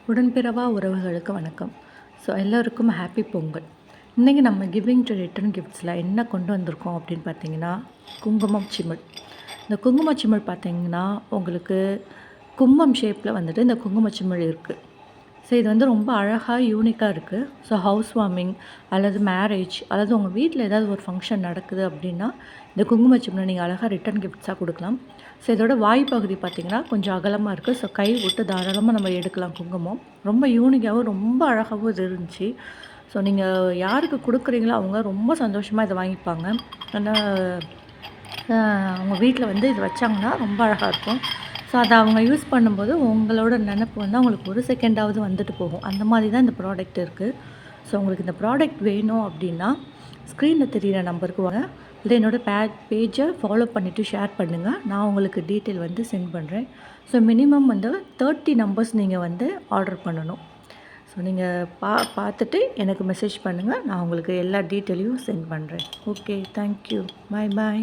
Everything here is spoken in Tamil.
உடன்பிறவா உறவுகளுக்கு வணக்கம். ஸோ எல்லோருக்கும் ஹாப்பி பொங்கல். இன்றைக்கி நம்ம கிவிங் டு ரிட்டர்ன் கிஃப்ட்ஸில் என்ன கொண்டு வந்திருக்கோம் அப்படின்னு பார்த்தீங்கன்னா, குங்குமம் சிமிழ். இந்த குங்கும சிமிழ் பார்த்தீங்கன்னா, உங்களுக்கு கும்பம் ஷேப்பில் வந்துட்டு இந்த குங்கும சிமிழ் இருக்குது. ஸோ இது வந்து ரொம்ப அழகாக யூனிக்காக இருக்குது. ஸோ ஹவுஸ் வார்மிங் அல்லது மேரேஜ் அல்லது உங்கள் வீட்டில் ஏதாவது ஒரு ஃபங்க்ஷன் நடக்குது அப்படின்னா, இந்த குங்கும சிமிழை நீங்கள் அழகாக ரிட்டர்ன் கிஃப்ட்ஸாக கொடுக்கலாம். ஸோ இதோட வாய்ப்பகுதி பார்த்திங்கன்னா கொஞ்சம் அகலமாக இருக்குது. ஸோ கை விட்டு தாராளமாக நம்ம எடுக்கலாம் குங்குமம். ரொம்ப யூனிக்காகவும் ரொம்ப அழகாகவும் இது இருந்துச்சு. ஸோ நீங்கள் யாருக்கு கொடுக்குறீங்களோ அவங்க ரொம்ப சந்தோஷமாக இதை வாங்கிப்பாங்க. ஆனால் அவங்க வீட்டில் வந்து இது வச்சாங்கன்னா ரொம்ப அழகாக இருக்கும். ஸோ அதை அவங்க யூஸ் பண்ணும்போது உங்களோட நினப்பு வந்து அவங்களுக்கு ஒரு செகண்டாவது வந்துட்டு போகும். அந்த மாதிரி தான் இந்த ப்ராடக்ட் இருக்குது. ஸோ உங்களுக்கு இந்த ப்ராடக்ட் வேணும் அப்படின்னா ஸ்க்ரீனில் தெரியிற நம்பருக்கு வாங்க. இல்லை என்னோடய பேஜை ஃபாலோ பண்ணிவிட்டு ஷேர் பண்ணுங்கள். நான் உங்களுக்கு டீட்டெயில் வந்து சென்ட் பண்ணுறேன். ஸோ மினிமம் வந்து 30 நம்பர்ஸ் நீங்கள் வந்து ஆர்டர் பண்ணணும். ஸோ நீங்கள் பார்த்துட்டு எனக்கு மெசேஜ் பண்ணுங்கள். நான் உங்களுக்கு எல்லா டீட்டெயிலையும் சென்ட் பண்ணுறேன். Okay, thank you. பாய்.